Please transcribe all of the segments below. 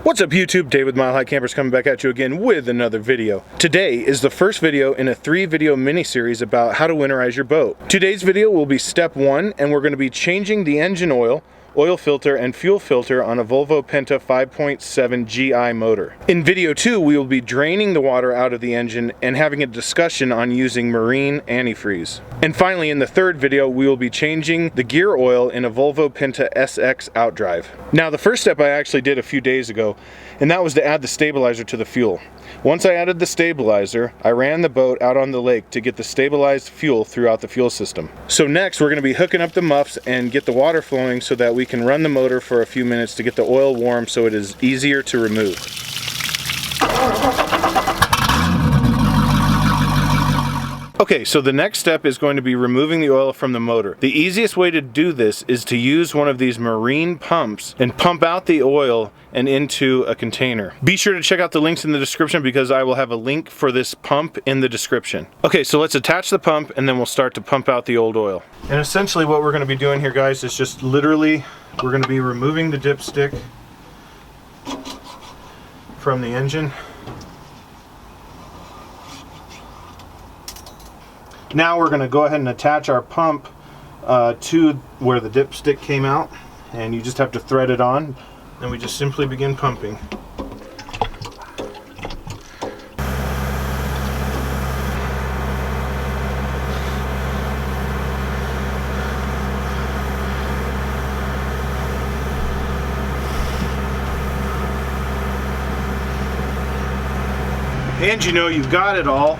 What's up YouTube? Dave with Mile High Campers coming back at you again with another video. Today is the first video in a 3-video mini-series about how to winterize your boat. Today's video will be step 1, and we're going to be changing the engine oil filter and fuel filter on a Volvo Penta 5.7 GI motor. In video 2, we will be draining the water out of the engine and having a discussion on using marine antifreeze. And finally, in the third video, we will be changing the gear oil in a Volvo Penta SX outdrive. Now, the first step I actually did a few days ago, and that was to add the stabilizer to the fuel. Once I added the stabilizer, I ran the boat out on the lake to get the stabilized fuel throughout the fuel system. So next, we're going to be hooking up the muffs and get the water flowing so that we can run the motor for a few minutes to get the oil warm so it is easier to remove. Okay, so the next step is going to be removing the oil from the motor. The easiest way to do this is to use one of these marine pumps and pump out the oil and into a container. Be sure to check out the links in the description because I will have a link for this pump in the description. Okay, so let's attach the pump and then we'll start to pump out the old oil. And essentially what we're going to be doing here, guys, is just literally we're going to be removing the dipstick from the engine. Now we're going to go ahead and attach our pump to where the dipstick came out, and you just have to thread it on, and we just simply begin pumping. And you know you've got it all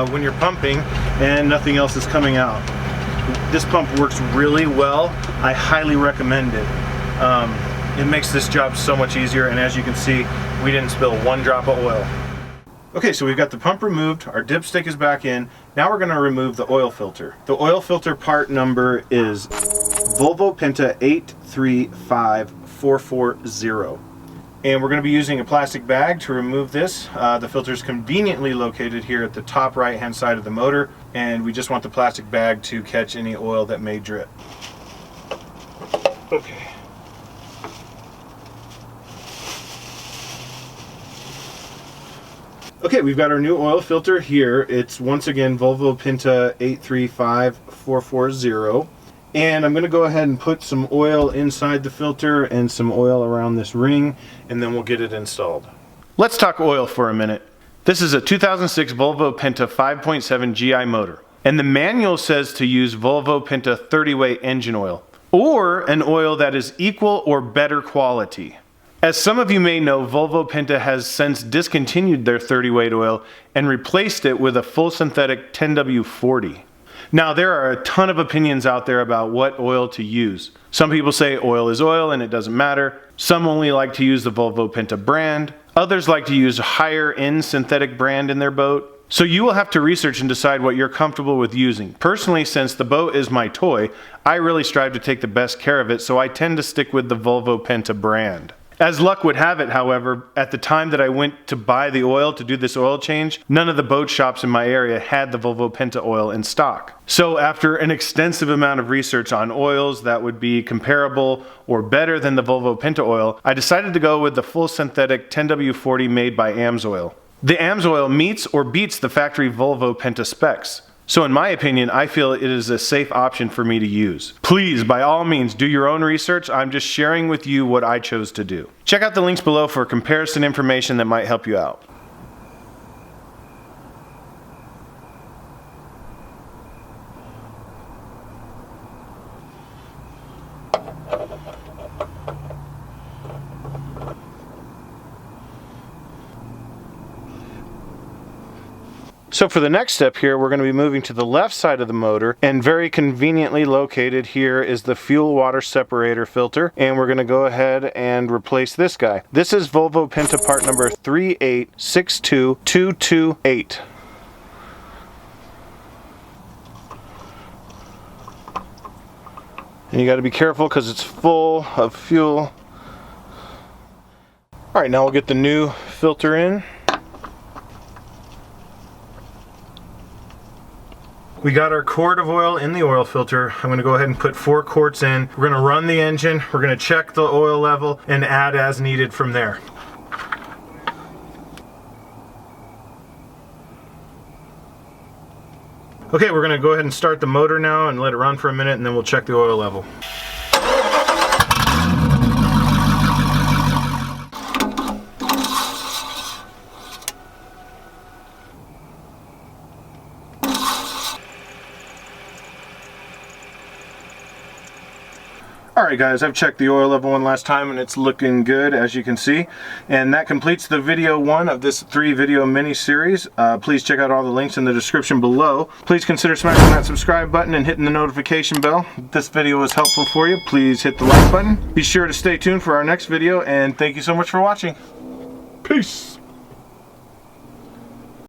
when you're pumping and nothing else is coming out. This pump works really well. I highly recommend it. It makes this job so much easier, and as you can see, we didn't spill one drop of oil. Okay, so we've got the pump removed, our dipstick is back in. Now we're going to remove the oil filter. The oil filter part number is Volvo Penta 835.440. And we're going to be using a plastic bag to remove this. The filter is conveniently located here at the top right hand side of the motor, and we just want the plastic bag to catch any oil that may drip. Okay. Okay, we've got our new oil filter here. It's once again Volvo Penta 835.440. And I'm going to go ahead and put some oil inside the filter and some oil around this ring, and then we'll get it installed. Let's talk oil for a minute. This is a 2006 Volvo Penta 5.7 GI motor, and the manual says to use Volvo Penta 30-way engine oil, or an oil that is equal or better quality. As some of you may know, Volvo Penta has since discontinued their 30-weight oil and replaced it with a full synthetic 10W40. Now, there are a ton of opinions out there about what oil to use. Some people say oil is oil and it doesn't matter. Some only like to use the Volvo Penta brand. Others like to use a higher end synthetic brand in their boat. So you will have to research and decide what you're comfortable with using. Personally, since the boat is my toy, I really strive to take the best care of it, so I tend to stick with the Volvo Penta brand. As luck would have it, however, at the time that I went to buy the oil to do this oil change, none of the boat shops in my area had the Volvo Penta oil in stock. So after an extensive amount of research on oils that would be comparable or better than the Volvo Penta oil, I decided to go with the full synthetic 10W40 made by AMSOIL. The AMSOIL meets or beats the factory Volvo Penta specs. So in my opinion, I feel it is a safe option for me to use. Please, by all means, do your own research. I'm just sharing with you what I chose to do. Check out the links below for comparison information that might help you out. So for the next step here, we're going to be moving to the left side of the motor, and very conveniently located here is the fuel water separator filter, and we're going to go ahead and replace this guy. This is Volvo Penta part number 3862228. And you got to be careful because it's full of fuel. All right, now we'll get the new filter in. We got our quart of oil in the oil filter. I'm going to go ahead and put 4 quarts in. We're going to run the engine, we're going to check the oil level, and add as needed from there. Okay, we're gonna go ahead and start the motor now and let it run for a minute, and then we'll check the oil level. Alright guys, I've checked the oil level one last time and it's looking good, as you can see. And that completes the video 1 of this 3-video mini-series. Please check out all the links in the description below. Please consider smashing that subscribe button and hitting the notification bell. If this video was helpful for you, please hit the like button. Be sure to stay tuned for our next video, and thank you so much for watching. Peace!